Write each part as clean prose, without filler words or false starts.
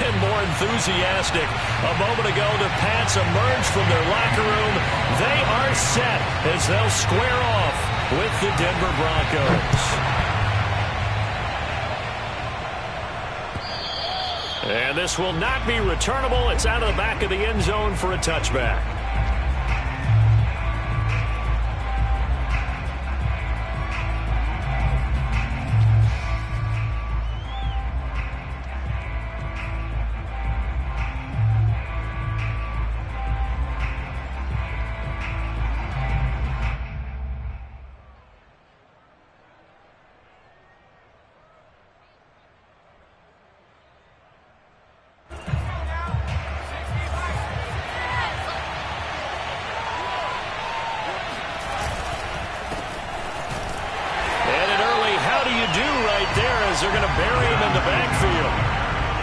and more enthusiastic. A moment ago, the Pats emerged from their locker room. They are set as they'll square off with the Denver Broncos. And this will not be returnable. It's out of the back of the end zone for a touchback. They're going to bury him in the backfield.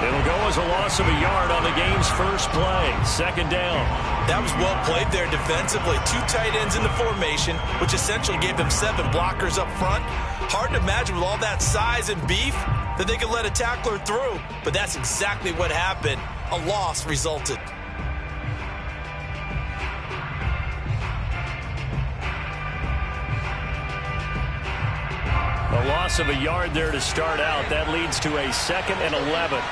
It'll go as a loss of a yard on the game's first play. Second down. That was well played there defensively. 2 tight ends in the formation, which essentially gave them 7 blockers up front. Hard to imagine with all that size and beef that they could let a tackler through. But that's exactly what happened. A loss resulted. A loss of a yard there to start out. That leads to a 2nd and 11.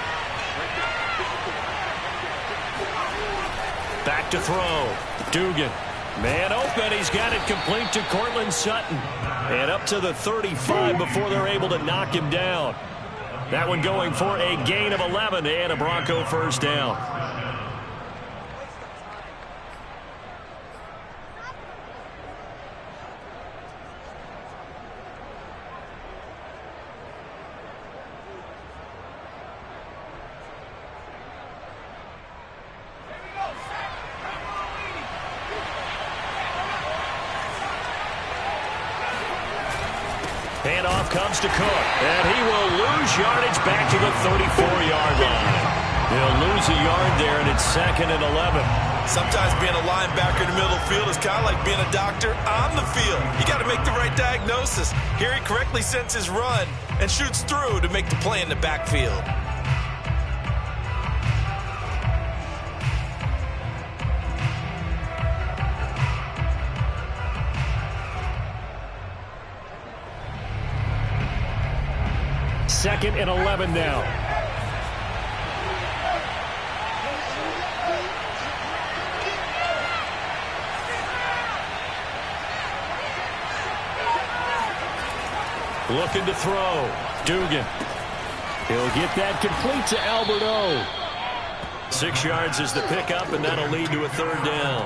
Back to throw. Dugan. Man open. He's got it complete to Cortland Sutton. And up to the 35 before they're able to knock him down. That one going for a gain of 11 and a Bronco first down. Handoff comes to Cook, and he will lose yardage back to the 34-yard line. He'll lose a yard there, and it's 2nd and 11. Sometimes being a linebacker in the middle of the field is kind of like being a doctor on the field. You got to make the right diagnosis. Here he correctly senses run and shoots through to make the play in the backfield. Second and 11 now. Looking to throw. Dugan. He'll get that complete to Albert O. 6 yards is the pickup, and that'll lead to a 3rd down.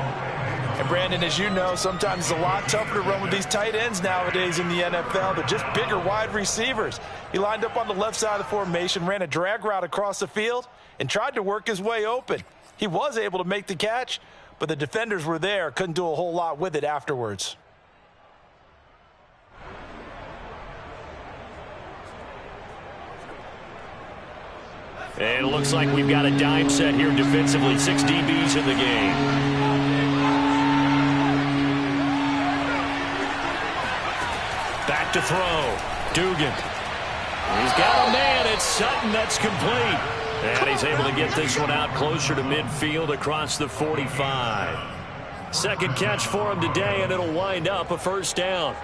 And Brandon, as you know, sometimes it's a lot tougher to run with these tight ends nowadays in the NFL. They're just bigger wide receivers. He lined up on the left side of the formation, ran a drag route across the field, and tried to work his way open. He was able to make the catch, but the defenders were there, couldn't do a whole lot with it afterwards. And it looks like we've got a dime set here defensively. 6 DBs in the game. Back to throw. Dugan. He's got a man. It's Sutton. That's complete. And he's able to get this one out closer to midfield across the 45. 2nd catch for him today, and it'll wind up a 1st down.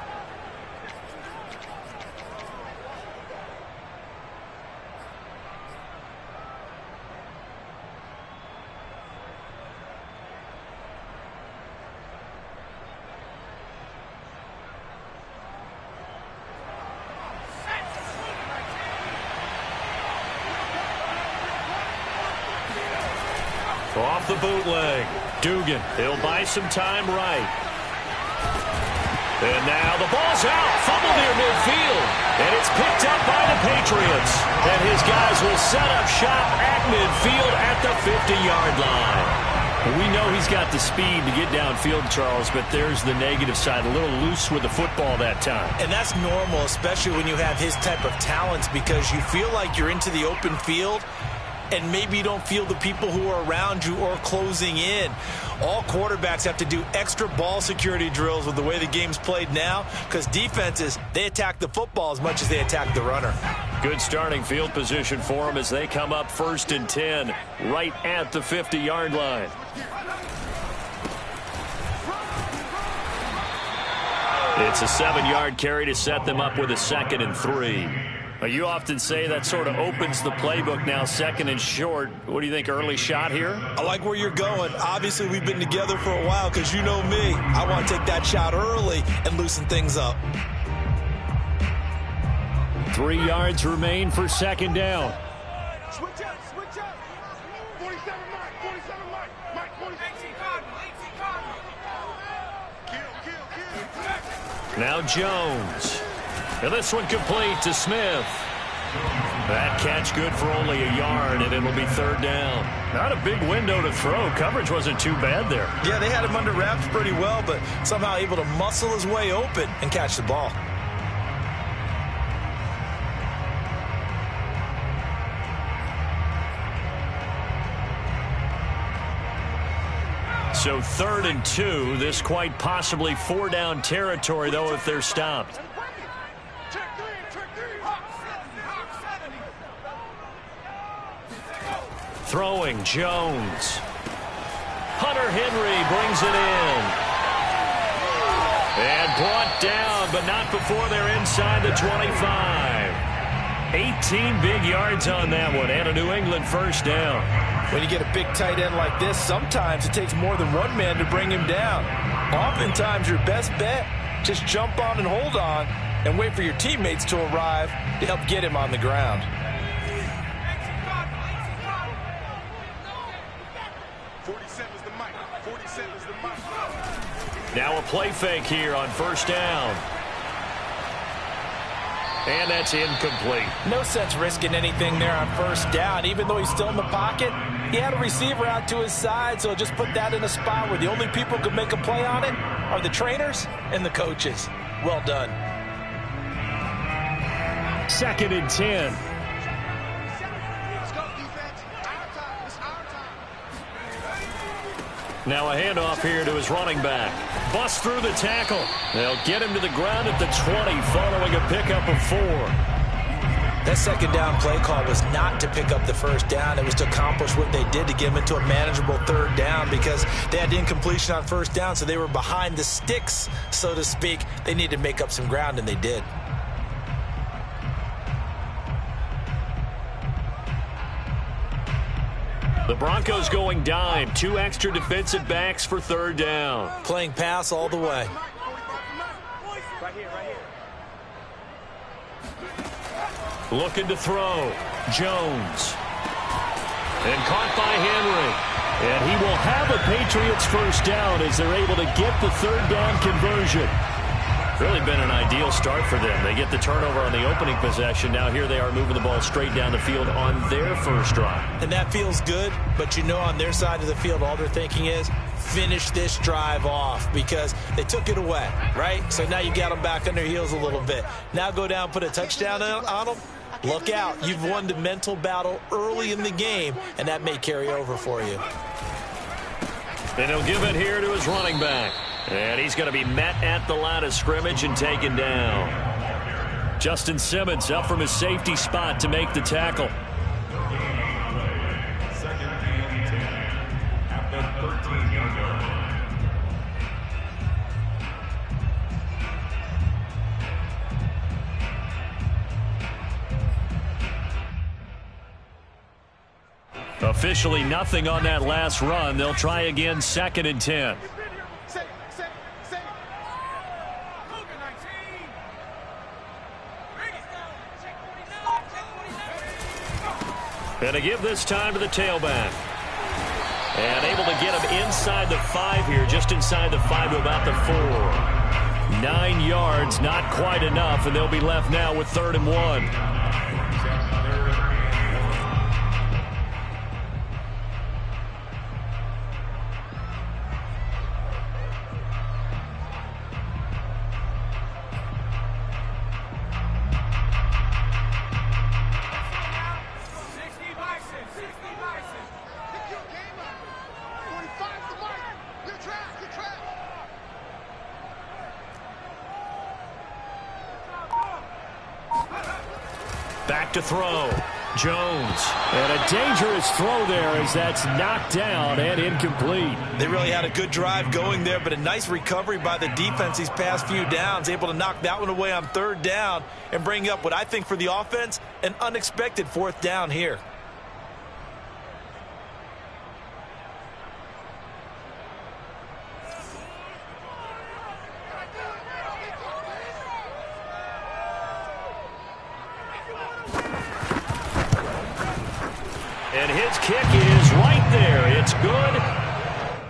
Off the bootleg. Dugan. He'll buy some time right. And now the ball's out. Fumble near midfield. And it's picked up by the Patriots. And his guys will set up shop at midfield at the 50-yard line. We know he's got the speed to get downfield, Charles, but there's the negative side. A little loose with the football that time. And that's normal, especially when you have his type of talents, because you feel like you're into the open field and maybe you don't feel the people who are around you or closing in. All quarterbacks have to do extra ball security drills with the way the game's played now, because defenses, they attack the football as much as they attack the runner. Good starting field position for them as they come up 1st and 10 right at the 50-yard line. It's a 7-yard carry to set them up with a 2nd and 3. You often say that sort of opens the playbook now, 2nd and short. What do you think, early shot here? I like where you're going. Obviously, we've been together for a while because you know me. I want to take that shot early and loosen things up. 3 yards remain for 2nd down. Switch up. 47 Mike, Mike 47. Now Jones. And this one complete to Smith. That catch good for only a yard, and it'll be 3rd down. Not a big window to throw. Coverage wasn't too bad there. Yeah, they had him under wraps pretty well, but somehow able to muscle his way open and catch the ball. So 3rd and 2. This quite possibly 4-down territory, though, if they're stopped. Throwing, Jones. Hunter Henry brings it in. And brought down, but not before they're inside the 25. 18 big yards on that one, and a New England 1st down. When you get a big tight end like this, sometimes it takes more than one man to bring him down. Oftentimes, your best bet, just jump on and hold on and wait for your teammates to arrive to help get him on the ground. Now a play fake here on 1st down. And that's incomplete. No sense risking anything there on 1st down. Even though he's still in the pocket, he had a receiver out to his side, so just put that in a spot where the only people who could make a play on it are the trainers and the coaches. Well done. 2nd and 10. Now a handoff here to his running back. Bust through the tackle. They'll get him to the ground at the 20 following a pickup of 4. That 2nd down play call was not to pick up the 1st down. It was to accomplish what they did to get him into a manageable 3rd down because they had incompletion on 1st down, so they were behind the sticks, so to speak. They needed to make up some ground, and they did. The Broncos going dime. 2 extra defensive backs for 3rd down. Playing pass all the way. Right here. Looking to throw. Jones. And caught by Henry. And he will have a Patriots 1st down as they're able to get the 3rd down conversion. Really been an ideal start for them. They get the turnover on the opening possession. Now here they are moving the ball straight down the field on their 1st drive. And that feels good, but you know on their side of the field all they're thinking is finish this drive off because they took it away, right? So now you got them back on their heels a little bit. Now go down, put a touchdown on them. Look out. You've won the mental battle early in the game, and that may carry over for you. And he'll give it here to his running back. And he's going to be met at the line of scrimmage and taken down. Justin Simmons up from his safety spot to make the tackle. Officially nothing on that last run. They'll try again 2nd and 10. And to give this time to the tailback. And able to get him inside the 5 here, just inside the 5 to about the 4. 9 yards, not quite enough, and they'll be left now with 3rd and 1. to throw. Jones. And a dangerous throw there as that's knocked down and incomplete. They really had a good drive going there, but a nice recovery by the defense these past few downs. Able to knock that one away on 3rd down and bring up what I think for the offense, an unexpected 4th down here. And his kick is right there. It's good.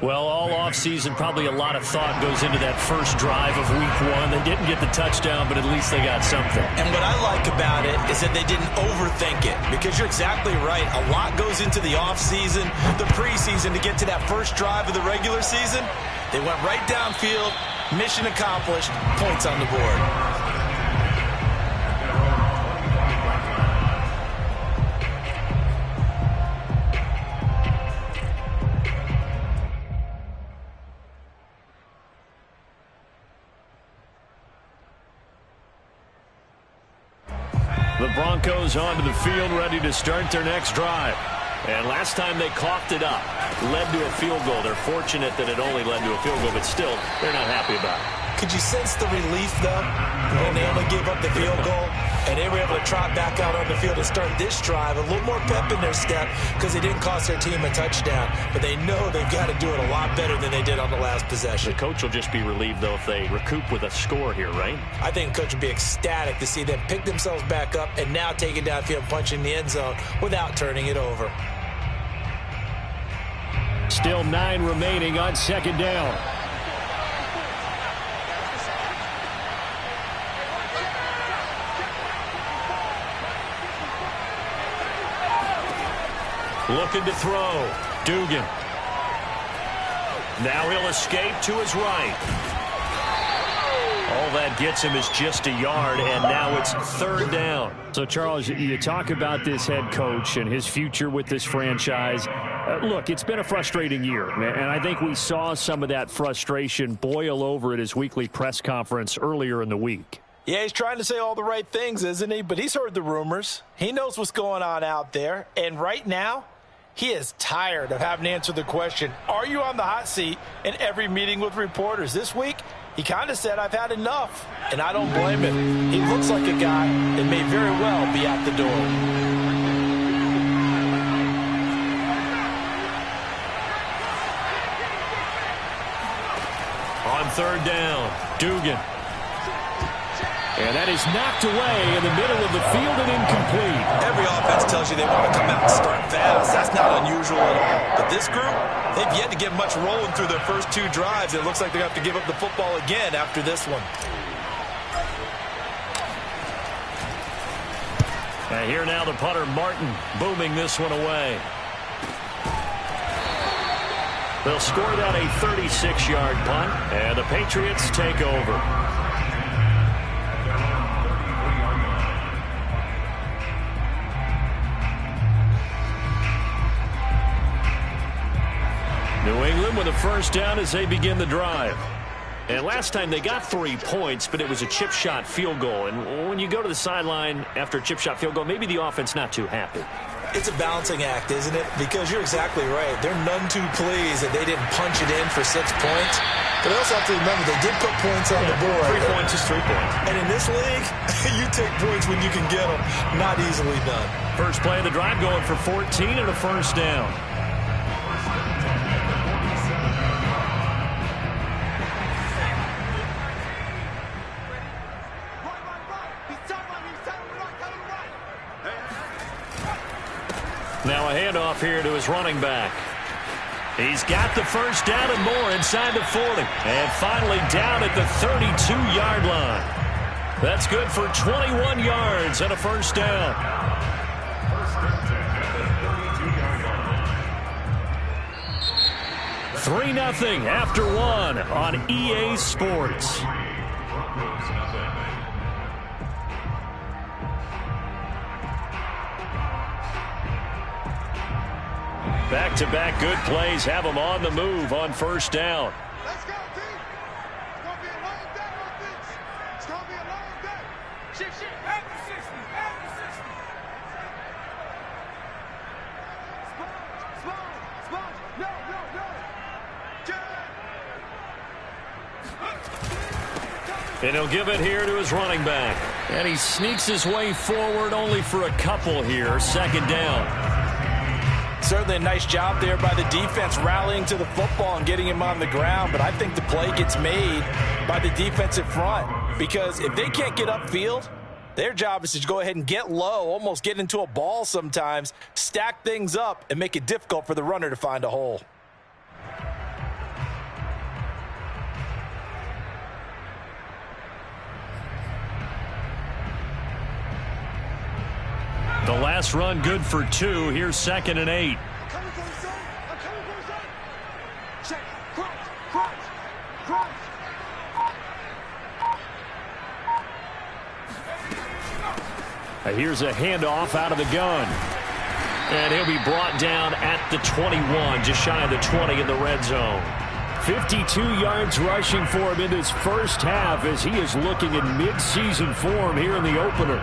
Well, all offseason, probably a lot of thought goes into that first drive of week 1. They didn't get the touchdown, but at least they got something. And what I like about it is that they didn't overthink it, because you're exactly right. A lot goes into the offseason, the preseason to get to that first drive of the regular season. They went right downfield, mission accomplished, points on the board. The Broncos onto the field, ready to start their next drive. And last time they coughed it up, led to a field goal. They're fortunate that it only led to a field goal, but still, they're not happy about it. Could you sense the relief, though, when they only gave up the field goal and they were able to trot back out on the field and start this drive? A little more pep in their step because they didn't cost their team a touchdown. But they know they've got to do it a lot better than they did on the last possession. The coach will just be relieved, though, if they recoup with a score here, right? I think the coach would be ecstatic to see them pick themselves back up and now take it downfield and punch in the end zone without turning it over. Still 9 remaining on 2nd down. Looking to throw. Dugan. Now he'll escape to his right. All that gets him is just a yard, and now it's 3rd down. So, Charles, you talk about this head coach and his future with this franchise. Look, it's been a frustrating year, and I think we saw some of that frustration boil over at his weekly press conference earlier in the week. Yeah, he's trying to say all the right things, isn't he? But he's heard the rumors. He knows what's going on out there. And right now, he is tired of having to answer the question, are you on the hot seat, in every meeting with reporters. This week, he kind of said, I've had enough. And I don't blame him. He looks like a guy that may very well be out the door. On 3rd down, Dugan. And that is knocked away in the middle of the field and incomplete. Every offense tells you they want to come out and start fast. That's not unusual at all. But this group, they've yet to get much rolling through their first 2 drives. It looks like they're going to have to give up the football again after this one. And here now the punter, Martin, booming this one away. They'll score that a 36-yard punt, and the Patriots take over. New England with a 1st down as they begin the drive. And last time they got 3 points, but it was a chip shot field goal. And when you go to the sideline after a chip shot field goal, maybe the offense not too happy. It's a balancing act, isn't it? Because you're exactly right. They're none too pleased that they didn't punch it in for 6 points. But they also have to remember they did put points on the board. 3 points is 3 points. And in this league, you take points when you can get them. Not easily done. First play of the drive going for 14 and a 1st down. Now a handoff here to his running back. He's got the 1st down and more inside the 40. And finally down at the 32-yard line. That's good for 21 yards and a 1st down. Three 3-0 after 1 on EA Sports. Back-to-back good plays have them on the move on 1st down. Let's go, team. It's going to be a long day on this. It's going to be a long day. Shift, shift. After 60. After 60. And he'll give it here to his running back. And he sneaks his way forward only for a couple here. Second down. Certainly a nice job there by the defense rallying to the football and getting him on the ground. But I think the play gets made by the defensive front. Because if they can't get upfield, their job is to go ahead and get low, almost get into a ball sometimes, stack things up, and make it difficult for the runner to find a hole. The last run good for 2. Here's 2nd and 8. Here's a handoff out of the gun. And he'll be brought down at the 21, just shy of the 20 in the red zone. 52 yards rushing for him in his first half as he is looking in mid-season form here in the opener.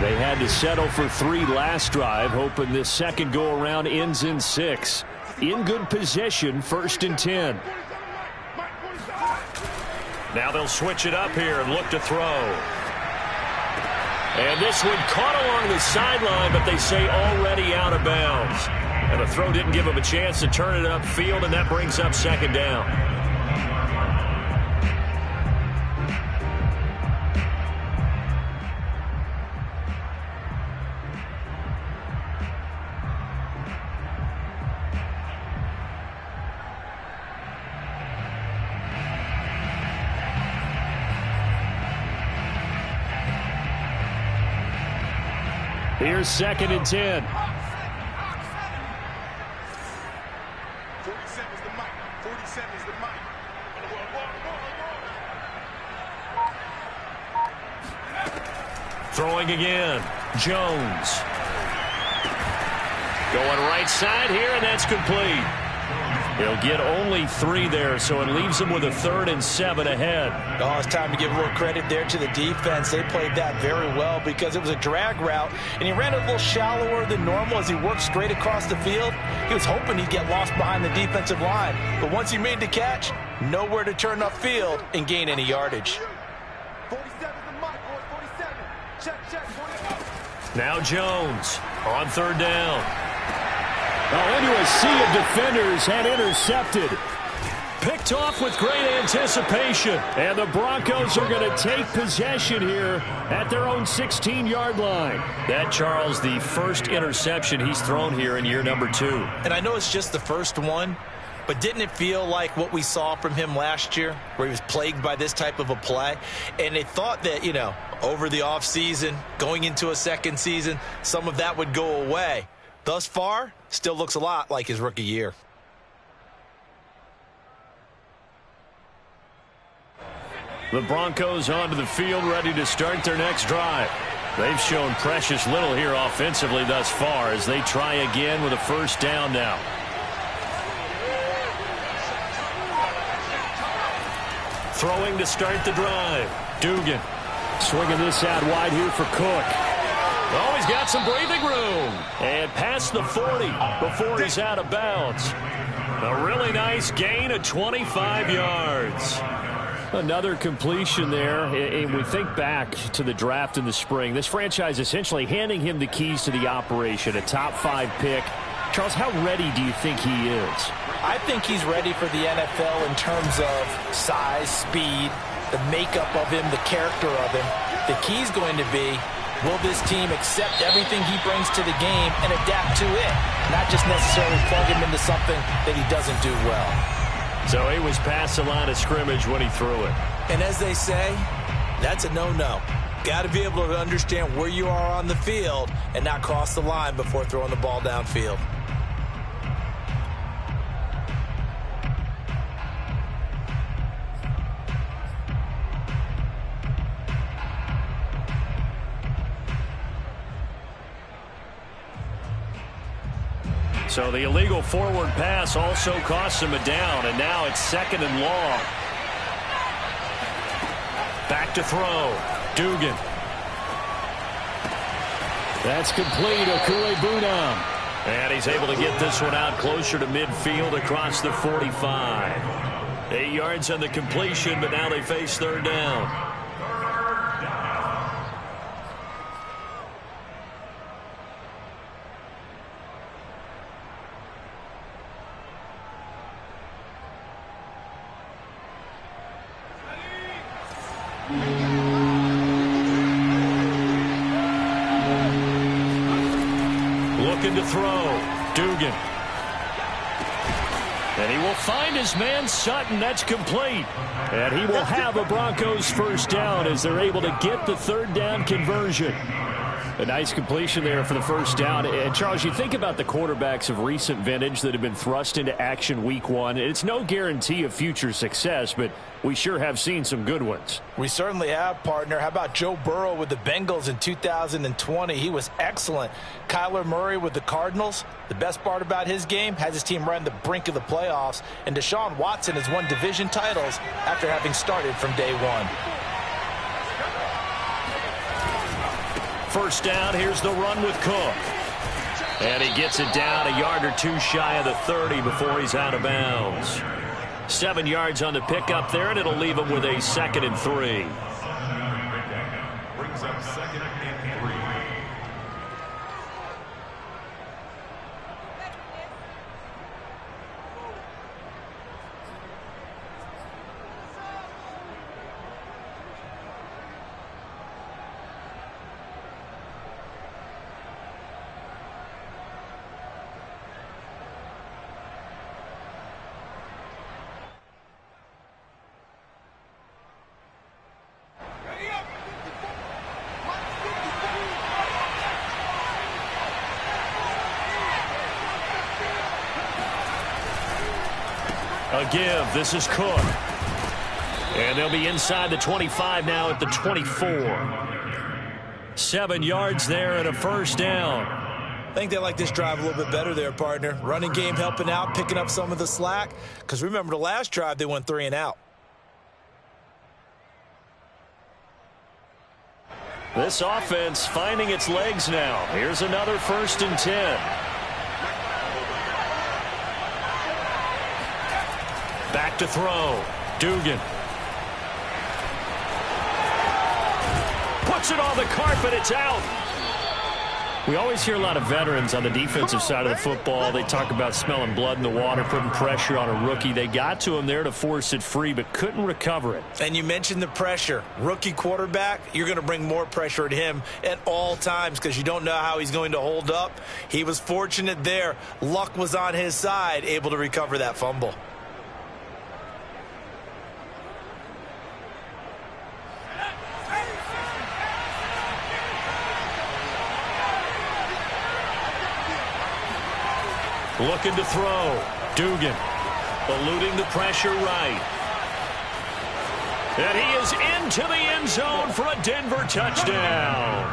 They had to settle for 3 last drive, hoping this second go-around ends in 6. In good position, 1st and 10. Now they'll switch it up here and look to throw. And this one caught along the sideline, but they say already out of bounds. And the throw didn't give him a chance to turn it upfield, and that brings up 2nd down. Here's 2nd and 10. 47 is the mic. 47 is the mic. Throwing again. Jones. Going right side here, and that's complete. He'll get only 3 there, so it leaves him with a 3rd and 7 ahead. Oh, it's time to give a little credit there to the defense. They played that very well because it was a drag route, and he ran it a little shallower than normal as he worked straight across the field. He was hoping he'd get lost behind the defensive line, but once he made the catch, nowhere to turn upfield and gain any yardage. 47 is the mic, boys. 47. Check, 47. Now Jones on 3rd down. Into a sea of defenders and intercepted. Picked off with great anticipation. And the Broncos are going to take possession here at their own 16-yard line. That, Charles, the first interception he's thrown here in year number 2. And I know it's just the first one, but didn't it feel like what we saw from him last year, where he was plagued by this type of a play? And they thought that, over the offseason, going into a second season, some of that would go away. Thus far, still looks a lot like his rookie year. The Broncos onto the field, ready to start their next drive. They've shown precious little here offensively thus far as they try again with a 1st down now. Throwing to start the drive. Dugan swinging this out wide here for Cook. Oh, he's got some breathing room. And past the 40 before he's out of bounds. A really nice gain of 25 yards. Another completion there. And we think back to the draft in the spring. This franchise essentially handing him the keys to the operation, a top 5 pick. Charles, how ready do you think he is? I think he's ready for the NFL in terms of size, speed, the makeup of him, the character of him. The key's going to be, will this team accept everything he brings to the game and adapt to it? Not just necessarily plug him into something that he doesn't do well. So he was past the line of scrimmage when he threw it. And as they say, that's a no-no. Got to be able to understand where you are on the field and not cross the line before throwing the ball downfield. So the illegal forward pass also costs him a down, and now it's 2nd and long. Back to throw. Dugan. That's complete. Okuegbunam. And he's able to get this one out closer to midfield across the 45. 8 yards on the completion, but now they face third down. Looking to throw. Dugan. And he will find his man Sutton. That's complete. And he will have a Broncos first down as they're able to get the third down conversion. A nice completion there for the first down. And, Charles, you think about the quarterbacks of recent vintage that have been thrust into action week one. It's no guarantee of future success, but we sure have seen some good ones. We certainly have, partner. How about Joe Burrow with the Bengals in 2020? He was excellent. Kyler Murray with the Cardinals. The best part about his game, has his team right on the brink of the playoffs. And Deshaun Watson has won division titles after having started from day one. First down, here's the run with Cook. And he gets it down a yard or two shy of the 30 before he's out of bounds. 7 yards on the pickup there, and it'll leave him with a 2nd and 3. Brings up 2nd and 3. A give. This is Cook. And they'll be inside the 25 now at the 24. 7 yards there and a first down. I think they like this drive a little bit better there, partner. Running game helping out, picking up some of the slack. Because remember the last drive, they went 3 and out. This offense finding its legs now. Here's another 1st and 10. Back to throw. Dugan. Puts it on the carpet. It's out. We always hear a lot of veterans on the defensive side of the football. They talk about smelling blood in the water, putting pressure on a rookie. They got to him there to force it free, but couldn't recover it. And you mentioned the pressure. Rookie quarterback, you're going to bring more pressure at him at all times because you don't know how he's going to hold up. He was fortunate there. Luck was on his side, able to recover that fumble. Looking to throw. Dugan. Eluding the pressure right. And he is into the end zone for a Denver touchdown.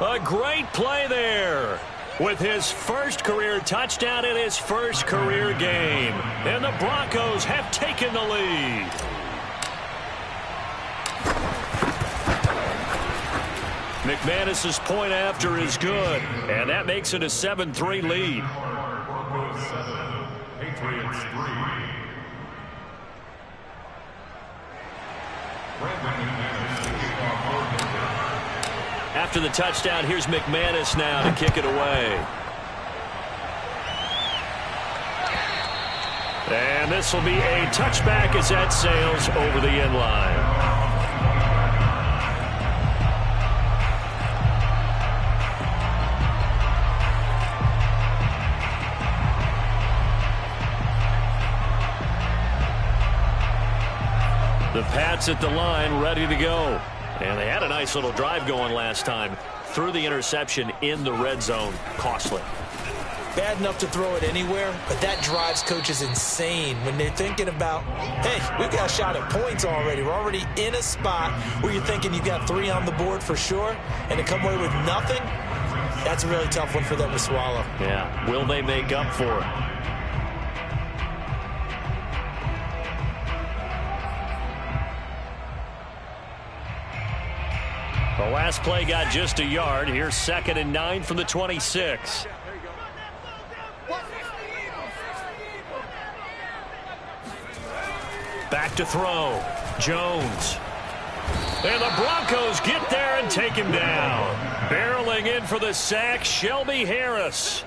A great play there. With his first career touchdown in his first career game. And the Broncos have taken the lead. McManus's point after is good. And that makes it a 7-3 lead. Broncos 7, Patriots 3. After the touchdown, here's McManus now to kick it away. And this will be a touchback as that sails over the end line. The Pats at the line, ready to go. And they had a nice little drive going last time. Threw the interception in the red zone. Costly. Bad enough to throw it anywhere, but that drives coaches insane when they're thinking about, hey, we've got a shot at points already. We're already in a spot where you're thinking you've got 3 on the board for sure, and to come away with nothing, that's a really tough one for them to swallow. Yeah, will they make up for it? The last play got just a yard. Here's 2nd and 9 from the 26. Back to throw. Jones. And the Broncos get there and take him down. Barreling in for the sack, Shelby Harris.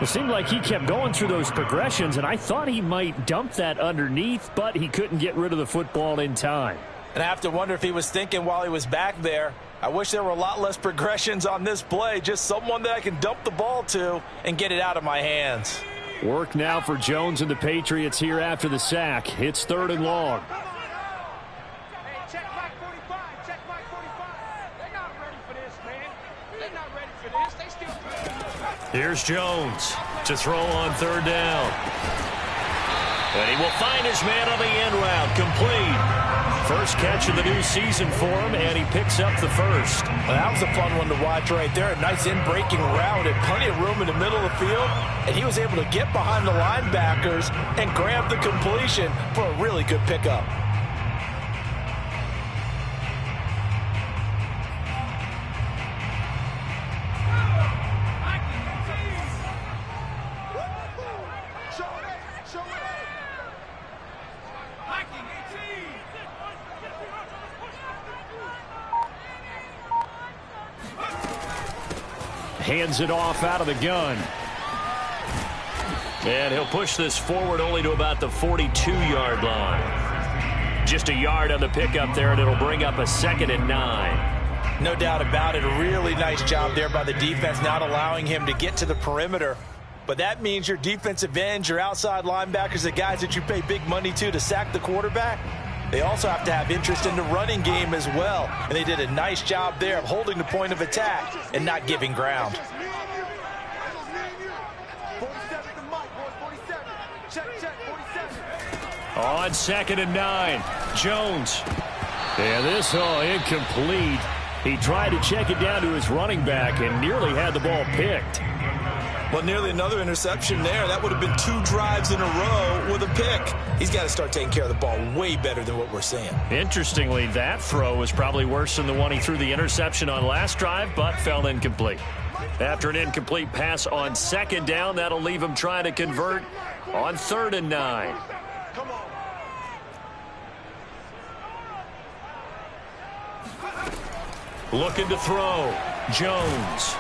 It seemed like he kept going through those progressions, and I thought he might dump that underneath, but he couldn't get rid of the football in time. And I have to wonder if he was thinking while he was back there, I wish there were a lot less progressions on this play, just someone that I can dump the ball to and get it out of my hands. Work now for Jones and the Patriots here after the sack. It's 3rd and long. Hey, check Mike 45. Check Mike 45. They're not ready for this, man. They're not ready for this. They still. Here's Jones to throw on 3rd down. And he will find his man on the end route. Complete. First catch of the new season for him, and he picks up the first. Well, that was a fun one to watch right there. A nice in-breaking route and plenty of room in the middle of the field. And he was able to get behind the linebackers and grab the completion for a really good pickup. Hands it off out of the gun. And he'll push this forward only to about the 42-yard line. Just a yard on the pickup there, and it'll bring up a 2nd and 9. No doubt about it. A really nice job there by the defense, not allowing him to get to the perimeter. But that means your defensive ends, your outside linebackers, the guys that you pay big money to sack the quarterback, they also have to have interest in the running game as well. And they did a nice job there of holding the point of attack and not giving ground. 47 to Mike, boys. 47. Check 47. On 2nd and 9. Jones. And this incomplete. He tried to check it down to his running back and nearly had the ball picked. Well, nearly another interception there. That would have been 2 drives in a row with a pick. He's got to start taking care of the ball way better than what we're seeing. Interestingly, that throw was probably worse than the one he threw the interception on last drive, but fell incomplete. After an incomplete pass on 2nd down, that'll leave him trying to convert on 3rd and 9. Come on. Looking to throw. Jones.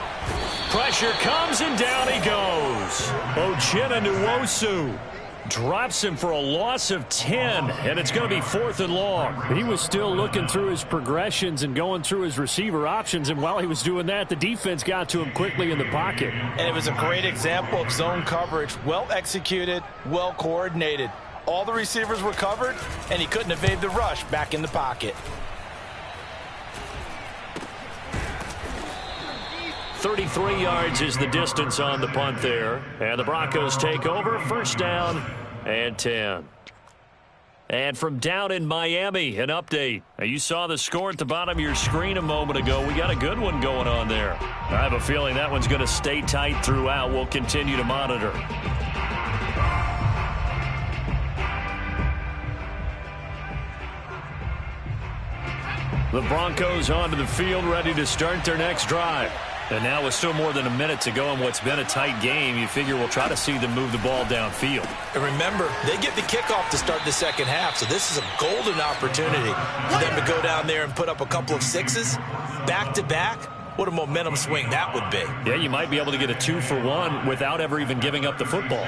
Pressure comes, and down he goes. Uchenna Nwosu drops him for a loss of 10, and it's going to be 4th and long. He was still looking through his progressions and going through his receiver options, and while he was doing that, the defense got to him quickly in the pocket. And it was a great example of zone coverage. Well executed, well coordinated. All the receivers were covered, and he couldn't evade the rush back in the pocket. 33 yards is the distance on the punt there. And the Broncos take over. 1st down and 10. And from down in Miami, an update. Now, you saw the score at the bottom of your screen a moment ago. We got a good one going on there. I have a feeling that one's going to stay tight throughout. We'll continue to monitor. The Broncos onto the field, ready to start their next drive. And now with still more than a minute to go in what's been a tight game, you figure we'll try to see them move the ball downfield. And remember, they get the kickoff to start the second half, so this is a golden opportunity for them to go down there and put up a couple of 6s back-to-back. What a momentum swing that would be. Yeah, you might be able to get a 2-for-1 without ever even giving up the football.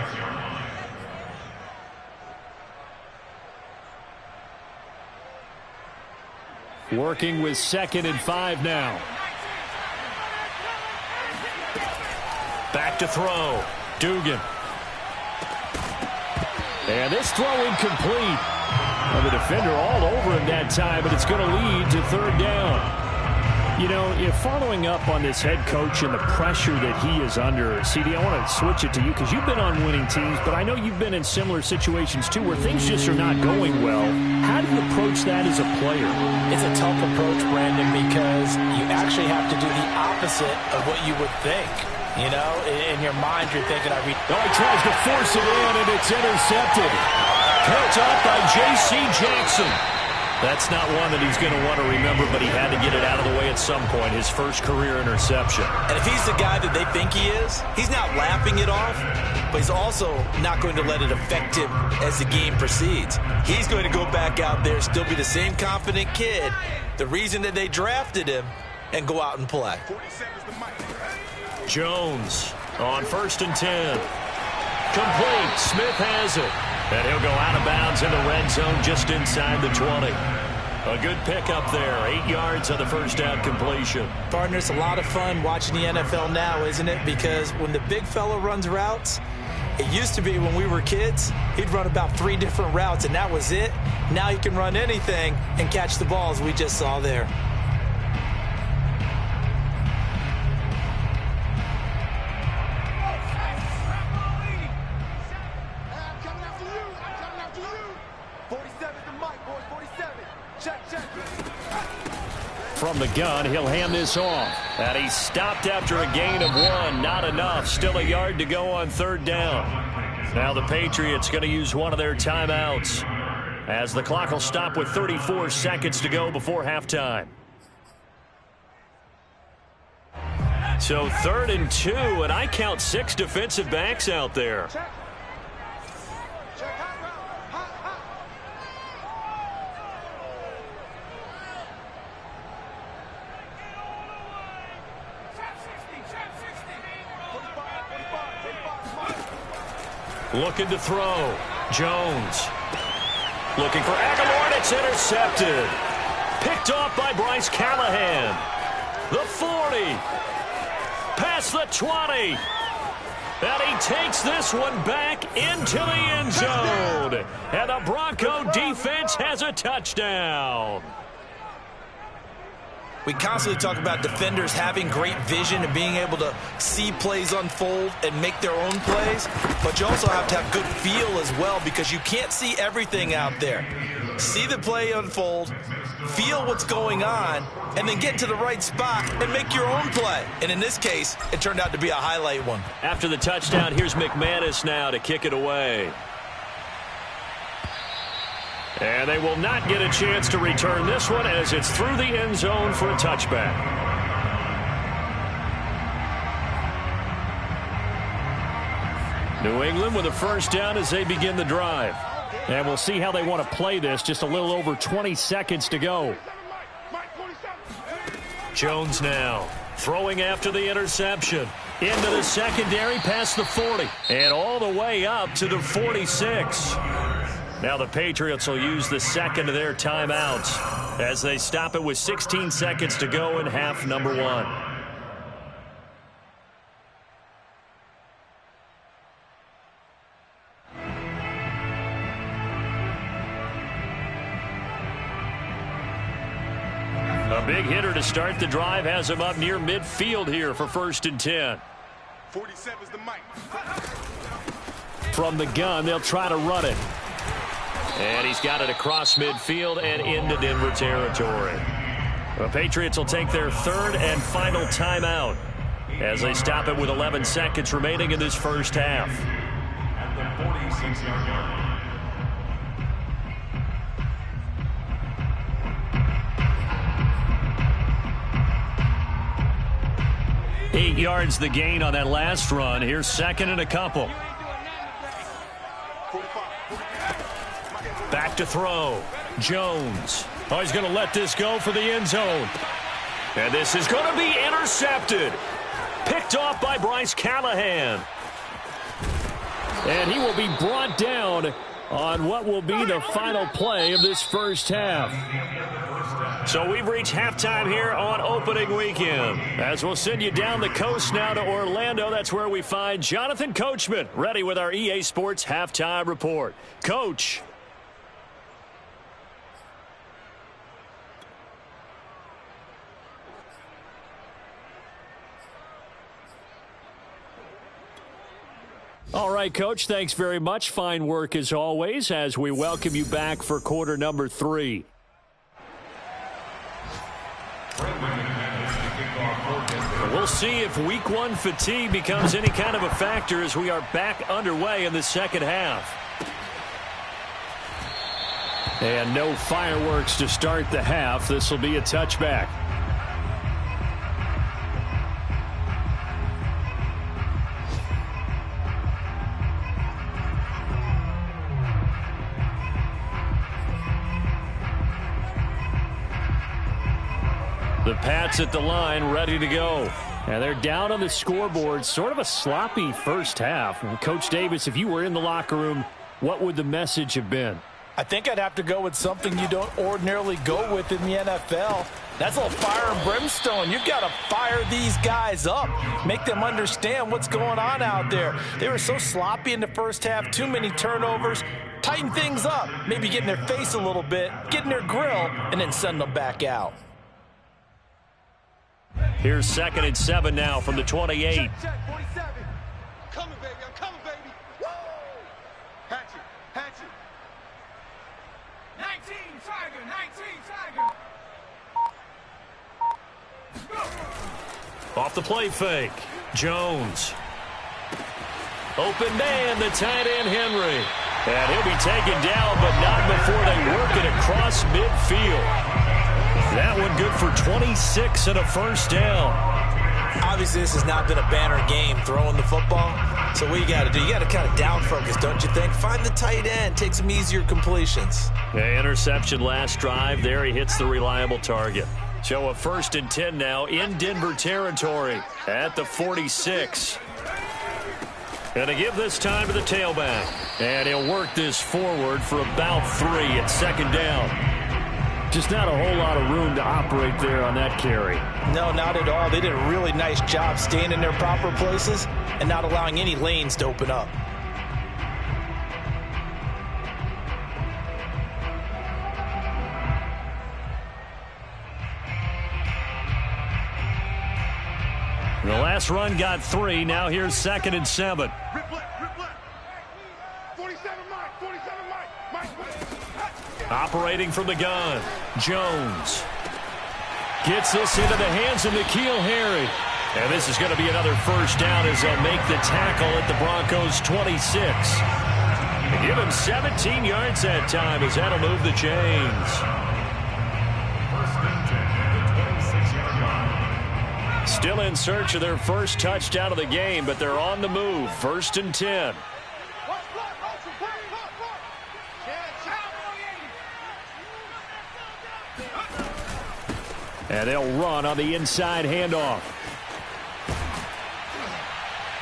Working with 2nd and 5 now. Back to throw. Dugan. And this throw incomplete. And the defender all over him that time, but it's going to lead to 3rd down. You know, if following up on this head coach and the pressure that he is under, CD, I want to switch it to you because you've been on winning teams, but I know you've been in similar situations too where things just are not going well. How do you approach that as a player? It's a tough approach, Brandon, because you actually have to do the opposite of what you would think. You know, in your mind, you're thinking, he tries to force it in, and it's intercepted. Picked up by J.C. Jackson. That's not one that he's going to want to remember, but he had to get it out of the way at some point, his first career interception. And if he's the guy that they think he is, he's not laughing it off, but he's also not going to let it affect him as the game proceeds. He's going to go back out there, still be the same confident kid, the reason that they drafted him, and go out and play. Jones on 1st and 10. Complete. Smith has it. And he'll go out of bounds in the red zone just inside the 20. A good pickup there. 8 yards on the first down completion. Partner, it's a lot of fun watching the NFL now, isn't it? Because when the big fella runs routes, it used to be when we were kids, he'd run about 3 different routes, and that was it. Now he can run anything and catch the balls we just saw there. From the gun, he'll hand this off. And he stopped after a gain of 1. Not enough. Still a yard to go on 3rd down. Now the Patriots going to use one of their timeouts, as the clock will stop with 34 seconds to go before halftime. So 3rd and 2, and I count 6 defensive backs out there. Looking to throw. Jones. Looking for Aguilar, and it's intercepted. Picked off by Bryce Callahan. The 40. Past the 20. And he takes this one back into the end zone. And the Bronco defense has a touchdown. We constantly talk about defenders having great vision and being able to see plays unfold and make their own plays, but you also have to have good feel as well, because you can't see everything out there. See the play unfold, feel what's going on, and then get to the right spot and make your own play. And in this case, it turned out to be a highlight one. After the touchdown, here's McManus now to kick it away. And they will not get a chance to return this one, as it's through the end zone for a touchback. New England with a first down as they begin the drive. And we'll see how they want to play this. Just a little over 20 seconds to go. Jones now throwing after the interception. Into the secondary past the 40. And all the way up to the 46. Now the Patriots will use the second of their timeouts as they stop it with 16 seconds to go in half number 1. A big hitter to start the drive has him up near midfield here for 1st and 10. 47's the mic. From the gun, they'll try to run it. And he's got it across midfield and into Denver territory. The Patriots will take their 3rd and final timeout as they stop it with 11 seconds remaining in this first half. At the 46-yard line. 8 yards the gain on that last run. Here's 2nd and a couple. Back to throw. Jones. Oh, he's going to let this go for the end zone. And this is going to be intercepted. Picked off by Bryce Callahan. And he will be brought down on what will be the final play of this first half. So we've reached halftime here on opening weekend. As we'll send you down the coast now to Orlando, that's where we find Jonathan Coachman ready with our EA Sports halftime report. Coach. All right, Coach, thanks very much. Fine work as always as we welcome you back for quarter number 3. We'll see if week 1 fatigue becomes any kind of a factor as we are back underway in the second half. And no fireworks to start the half. This will be a touchback. The Pats at the line, ready to go. And they're down on the scoreboard. Sort of a sloppy first half. Coach Davis, if you were in the locker room, what would the message have been? I think I'd have to go with something you don't ordinarily go with in the NFL. That's a little fire and brimstone. You've got to fire these guys up. Make them understand what's going on out there. They were so sloppy in the first half. Too many turnovers. Tighten things up. Maybe get in their face a little bit. Get in their grill. And then send them back out. Here's 2nd and 7 now from the 28. Check, 47. I'm coming, baby. I'm coming, baby. Woo! Hatchet. 19, Tiger. 19, Tiger. Off the play fake. Jones. Open man, the tight end, Henry. And he'll be taken down, but not before they work it across midfield. That one good for 26 and a first down. Obviously, this has not been a banner game throwing the football. So what you got to do, you got to kind of down focus, don't you think? Find the tight end, take some easier completions. Yeah, interception last drive. There he hits the reliable target. So a 1st and 10 now in Denver territory at the 46. Going to give this time to the tailback. And he'll work this forward for about 3 at 2nd down. Just not a whole lot of room to operate there on that carry. No, not at all. They did a really nice job staying in their proper places and not allowing any lanes to open up. The last run got 3. Now here's 2nd and 7. Rip left. 47 Mike. Operating from the gun. Jones gets this into the hands of N'Keal Harry. And this is going to be another first down as they'll make the tackle at the Broncos 26. And give him 17 yards that time as that'll move the chains. 1st and 10 at the 26-yard line. Still in search of their first touchdown of the game, but they're on the move. 1st and 10. And they'll run on the inside handoff.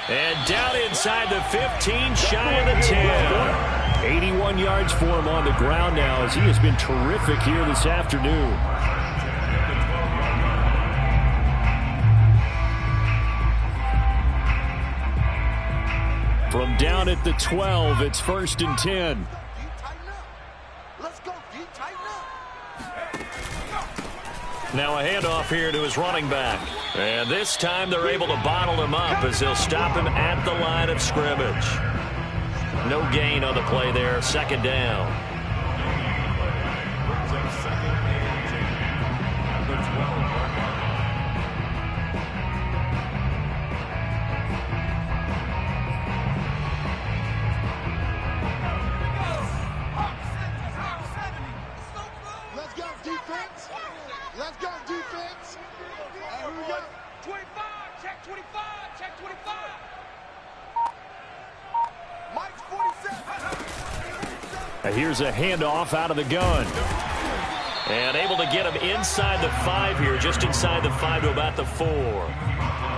And down inside the 15, shy of the 10. 81 yards for him on the ground now as he has been terrific here this afternoon. From down at the 12, it's 1st and 10. Now a handoff here to his running back. And this time they're able to bottle him up as they'll stop him at the line of scrimmage. No gain on the play there. 2nd down. Let's go, defense. Here we go. 25, check 25, check 25. Mike's 47. And here's a handoff out of the gun. And able to get him inside the 5 here, just inside the 5 to about the 4.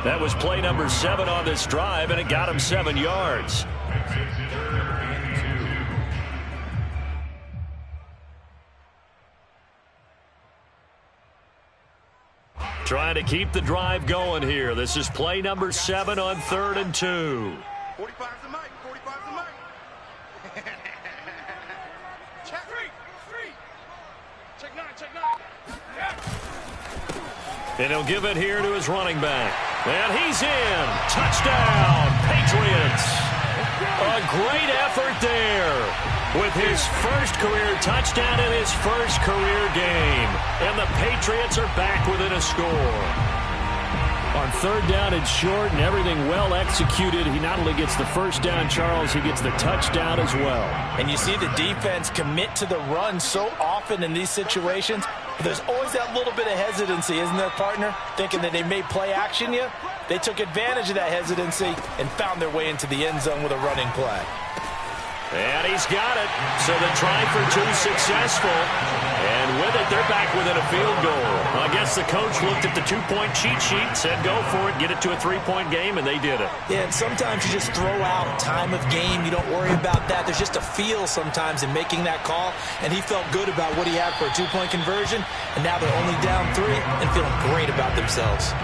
That was play number 7 on this drive, and it got him 7 yards. Trying to keep the drive going here. This is play number 7 on 3rd and 2. 45's the mic. 45's the mic. Check 3. Check 9. Check 9. And he'll give it here to his running back. And he's in. Touchdown, Patriots. A great effort there with his first career touchdown in his first career game. And the Patriots are back within a score. On third down and short and everything well executed, he not only gets the first down, Charles, he gets the touchdown as well. And you see the defense commit to the run so often in these situations. But there's always that little bit of hesitancy, isn't there, partner? Thinking that they may play action you. They took advantage of that hesitancy and found their way into the end zone with a running play. And he's got it. So the try for two successful. And with it, they're back within a field goal. I guess the coach looked at the two-point cheat sheet, said go for it, get it to a three-point game, and they did it. Yeah, and sometimes you just throw out time of game. You don't worry about that. There's just a feel sometimes in making that call. And he felt good about what he had for a two-point conversion. And now they're only down 3 and feeling great about themselves.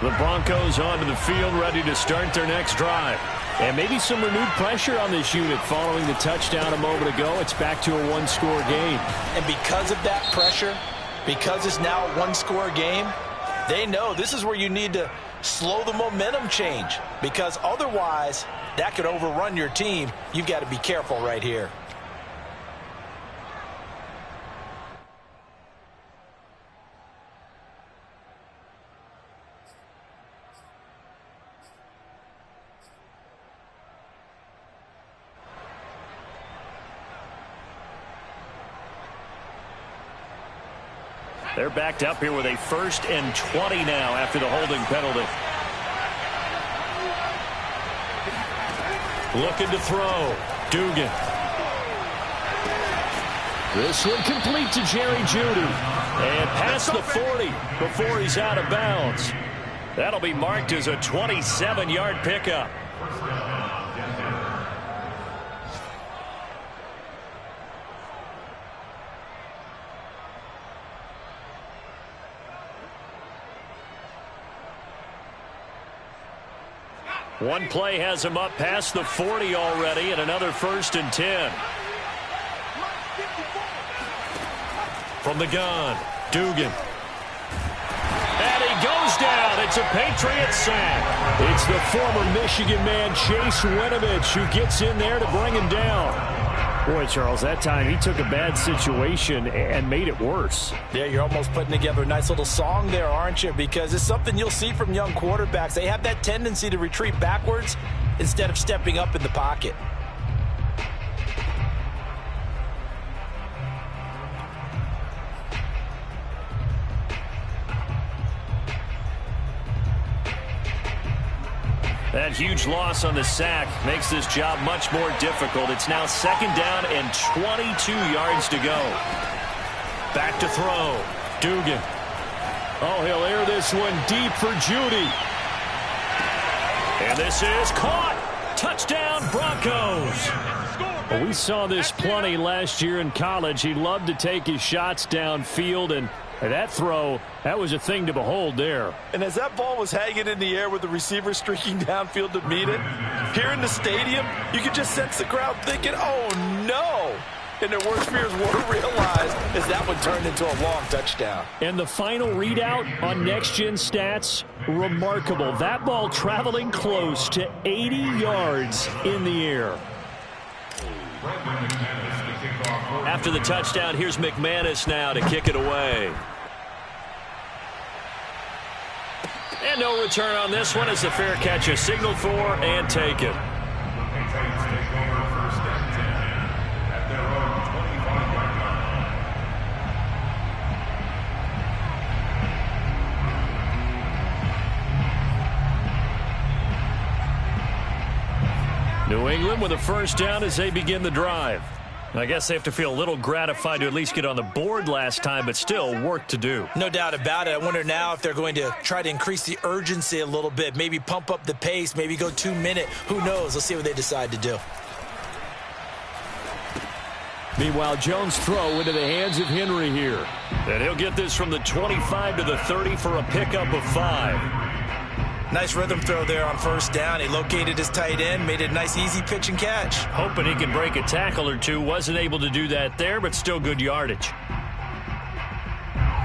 The Broncos onto the field, ready to start their next drive. And maybe some renewed pressure on this unit following the touchdown a moment ago. It's back to a one-score game. And because of that pressure, because it's now a one-score game, they know this is where you need to slow the momentum change. Because otherwise, that could overrun your team. You've got to be careful right here. They're backed up here with a 1st and 20 now after the holding penalty. Looking to throw. Dugan. This one complete to Jerry Jeudy. And past the 40 before he's out of bounds. That'll be marked as a 27-yard pickup. One play has him up past the 40 already, and another 1st and 10. From the gun, Dugan. And he goes down. It's a Patriots sack. It's the former Michigan man, Chase Winovich, who gets in there to bring him down. Boy, Charles, that time he took a bad situation and made it worse. Yeah, you're almost putting together a nice little song there, aren't you? Because it's something you'll see from young quarterbacks. They have that tendency to retreat backwards instead of stepping up in the pocket. That huge loss on the sack makes this job much more difficult. It's now 2nd down and 22 yards to go. Back to throw. Dugan. Oh, he'll air this one deep for Jeudy. And this is caught. Touchdown, Broncos. Well, we saw this plenty last year in college. He loved to take his shots downfield, and that throw, that was a thing to behold there. And as that ball was hanging in the air with the receiver streaking downfield to meet it, here in the stadium, you could just sense the crowd thinking, oh, no. And their worst fears were realized as that one turned into a long touchdown. And the final readout on next-gen stats, remarkable. That ball traveling close to 80 yards in the air. After the touchdown, here's McManus now to kick it away. And no return on this one as the fair catch is signaled for and taken. New England with a 1st down as they begin the drive. I guess they have to feel a little gratified to at least get on the board last time, but still work to do. No doubt about it. I wonder now if they're going to try to increase the urgency a little bit, maybe pump up the pace, maybe go 2-minute. Who knows? Let's see what they decide to do. Meanwhile, Jones' throw into the hands of Henry here. And he'll get this from the 25 to the 30 for a pickup of 5. Nice rhythm throw there on 1st down. He located his tight end, made it a nice, easy pitch and catch. Hoping he can break a tackle or two. Wasn't able to do that there, but still good yardage.